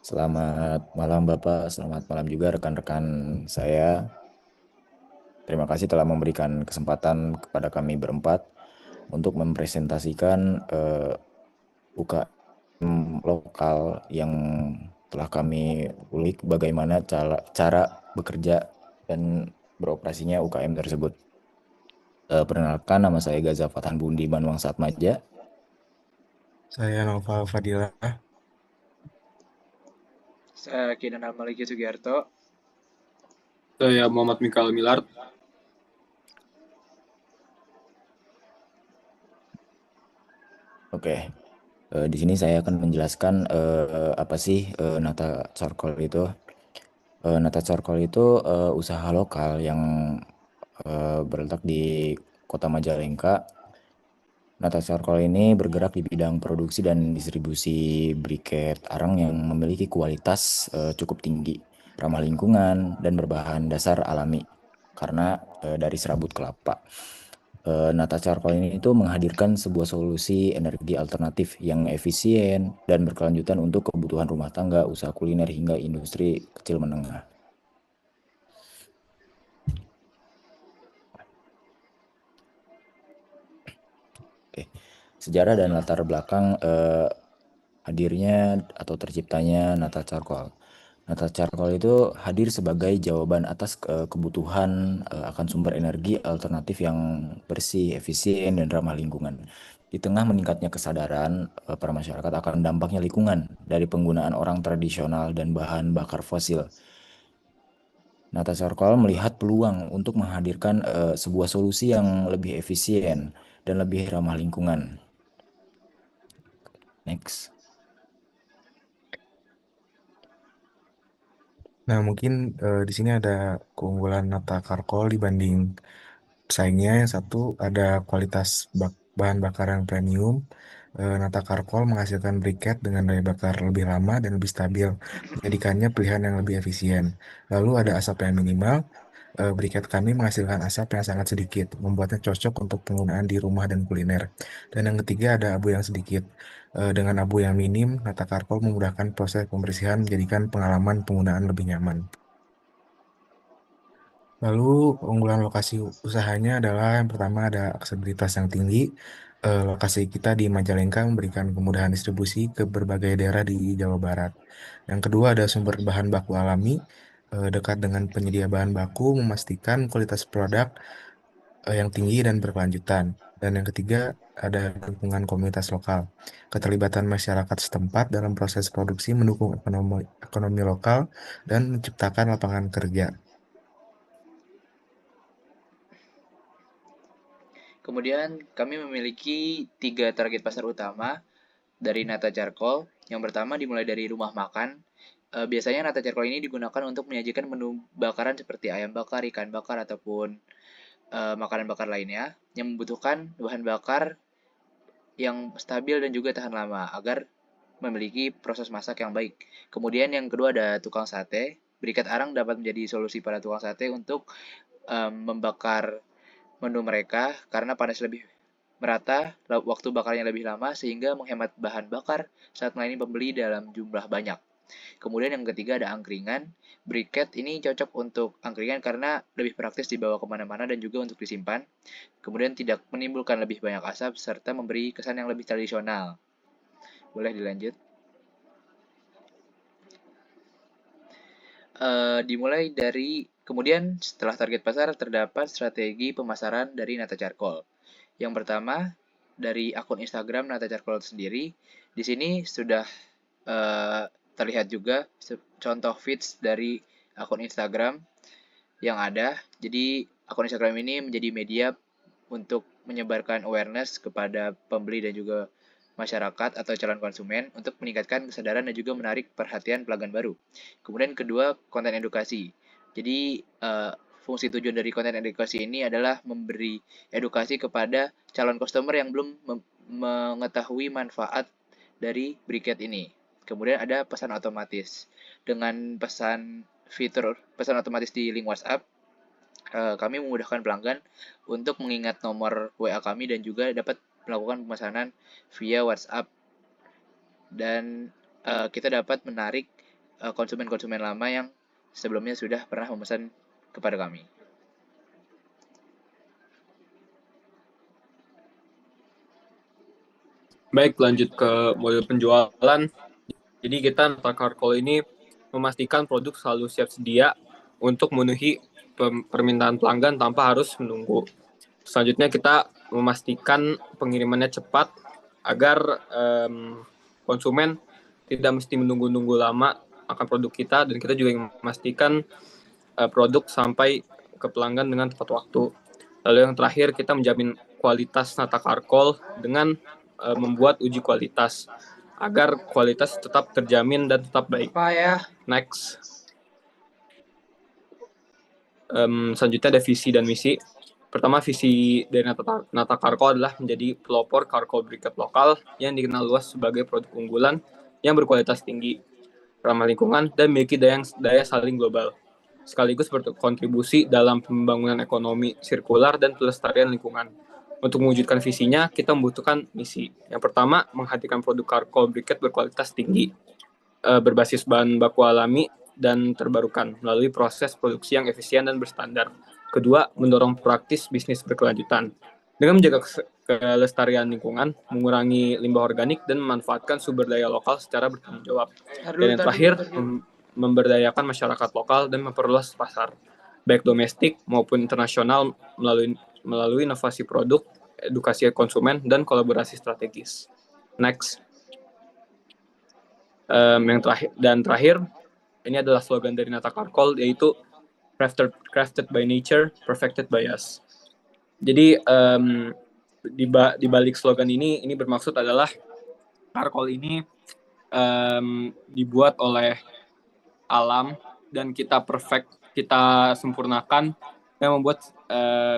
Selamat malam Bapak, selamat malam juga rekan-rekan saya. Terima kasih telah memberikan kesempatan kepada kami berempat untuk mempresentasikan UKM lokal yang telah kami ulik bagaimana cara bekerja dan beroperasinya UKM tersebut. Perkenalkan, nama saya Gaza Fathan Bundi Banwang Satmaja. Saya Nova Fadila. Saya Kinan Maliki Sugiarto. Saya Muhammad Mikael Milard. Oke, di sini saya akan menjelaskan apa sih Nata Charcoal itu. Nata Charcoal itu usaha lokal yang berletak di Kota Majalengka. Nata Charcoal ini bergerak di bidang produksi dan distribusi briket arang yang memiliki kualitas cukup tinggi, ramah lingkungan, dan berbahan dasar alami karena dari serabut kelapa. Nata Charcoal ini itu menghadirkan sebuah solusi energi alternatif yang efisien dan berkelanjutan untuk kebutuhan rumah tangga, usaha kuliner, hingga industri kecil menengah. Oke. Sejarah dan latar belakang hadirnya atau terciptanya Nata Charcoal. Nata Charcoal itu hadir sebagai jawaban atas kebutuhan akan sumber energi alternatif yang bersih, efisien, dan ramah lingkungan. Di tengah meningkatnya kesadaran para masyarakat akan dampaknya lingkungan dari penggunaan orang tradisional dan bahan bakar fosil. Nata Charcoal melihat peluang untuk menghadirkan sebuah solusi yang lebih efisien dan lebih ramah lingkungan. Next. Nah, mungkin di sini ada keunggulan Nata Karkol dibanding pesaingnya. Yang satu ada kualitas bahan bakar yang premium. Nata Karkol menghasilkan briket dengan daya bakar lebih lama dan lebih stabil, menjadikannya pilihan yang lebih efisien. Lalu ada asap yang minimal. Briket kami menghasilkan asap yang sangat sedikit, membuatnya cocok untuk penggunaan di rumah dan kuliner. Dan yang ketiga ada abu yang sedikit. Dengan abu yang minim, Nata Karkol memudahkan proses pembersihan, menjadikan pengalaman penggunaan lebih nyaman. Lalu keunggulan lokasi usahanya adalah yang pertama ada aksesibilitas yang tinggi. Lokasi kita di Majalengka memberikan kemudahan distribusi ke berbagai daerah di Jawa Barat. Yang kedua ada sumber bahan baku alami, dekat dengan penyedia bahan baku, memastikan kualitas produk yang tinggi dan berkelanjutan. Dan yang ketiga ada dukungan komunitas lokal. Keterlibatan masyarakat setempat dalam proses produksi mendukung ekonomi lokal dan menciptakan lapangan kerja. Kemudian kami memiliki 3 target pasar utama dari Nata Charcoal. Yang pertama dimulai dari rumah makan. Biasanya Nata Charcoal ini digunakan untuk menyajikan menu bakaran seperti ayam bakar, ikan bakar, ataupun makanan bakar lainnya yang membutuhkan bahan bakar yang stabil dan juga tahan lama agar memiliki proses masak yang baik. Kemudian yang kedua ada tukang sate. Briket arang dapat menjadi solusi para tukang sate untuk membakar menu mereka karena panas lebih merata, waktu bakarnya lebih lama sehingga menghemat bahan bakar saat melayani pembeli dalam jumlah banyak. Kemudian yang ketiga ada angkringan. Briket ini cocok untuk angkringan karena lebih praktis dibawa kemana-mana dan juga untuk disimpan. Kemudian tidak menimbulkan lebih banyak asap serta memberi kesan yang lebih tradisional. Boleh dilanjut. Dimulai dari kemudian setelah target pasar terdapat strategi pemasaran dari Nata Charcoal. Yang pertama dari akun Instagram Nata Charcoal sendiri. Di sini sudah terlihat juga contoh feeds dari akun Instagram yang ada. Jadi akun Instagram ini menjadi media untuk menyebarkan awareness kepada pembeli dan juga masyarakat atau calon konsumen untuk meningkatkan kesadaran dan juga menarik perhatian pelanggan baru. Kemudian kedua, konten edukasi. Jadi fungsi tujuan dari konten edukasi ini adalah memberi edukasi kepada calon customer yang belum mengetahui manfaat dari briket ini. Kemudian ada pesan otomatis. Dengan fitur pesan otomatis di link WhatsApp, kami memudahkan pelanggan untuk mengingat nomor WA kami dan juga dapat melakukan pemesanan via WhatsApp dan kita dapat menarik konsumen-konsumen lama yang sebelumnya sudah pernah memesan kepada kami. Baik, lanjut ke model penjualan. Jadi kita Nata Carkol ini memastikan produk selalu siap sedia untuk memenuhi permintaan pelanggan tanpa harus menunggu. Selanjutnya kita memastikan pengirimannya cepat agar konsumen tidak mesti menunggu-nunggu lama akan produk kita, dan kita juga memastikan produk sampai ke pelanggan dengan tepat waktu. Lalu yang terakhir, kita menjamin kualitas Nata Carkol dengan membuat uji kualitas agar kualitas tetap terjamin dan tetap baik. Next. Selanjutnya ada visi dan misi. Pertama, visi dari Nata Carkol adalah menjadi pelopor Carkol briquette lokal yang dikenal luas sebagai produk unggulan yang berkualitas tinggi, ramah lingkungan, dan memiliki daya saing global, sekaligus berkontribusi dalam pembangunan ekonomi sirkular dan pelestarian lingkungan. Untuk mewujudkan visinya, kita membutuhkan misi. Yang pertama, menghadirkan produk Carkol briquette berkualitas tinggi, berbasis bahan baku alami dan terbarukan melalui proses produksi yang efisien dan berstandar. Kedua, mendorong praktis bisnis berkelanjutan dengan menjaga kelestarian lingkungan, mengurangi limbah organik, dan memanfaatkan sumber daya lokal secara bertanggung jawab. Dan yang terakhir, memberdayakan masyarakat lokal dan memperluas pasar, baik domestik maupun internasional melalui inovasi produk, edukasi konsumen, dan kolaborasi strategis. Next. Yang terakhir, ini adalah slogan dari Nata Carkol, yaitu crafted by nature, perfected by us. Jadi di balik slogan ini bermaksud adalah Carkol ini dibuat oleh alam dan kita sempurnakan yang membuat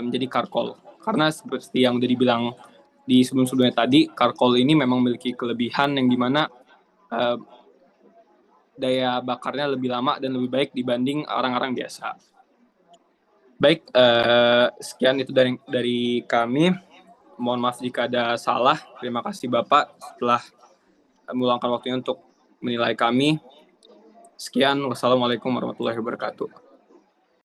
menjadi Carkol. Karena seperti yang udah dibilang di sebelum-sebelumnya tadi, Carkol ini memang memiliki kelebihan yang dimana daya bakarnya lebih lama dan lebih baik dibanding orang-orang biasa. Baik, sekian itu dari kami. Mohon maaf jika ada salah. Terima kasih Bapak telah meluangkan waktunya untuk menilai kami. Sekian, wassalamualaikum warahmatullahi wabarakatuh.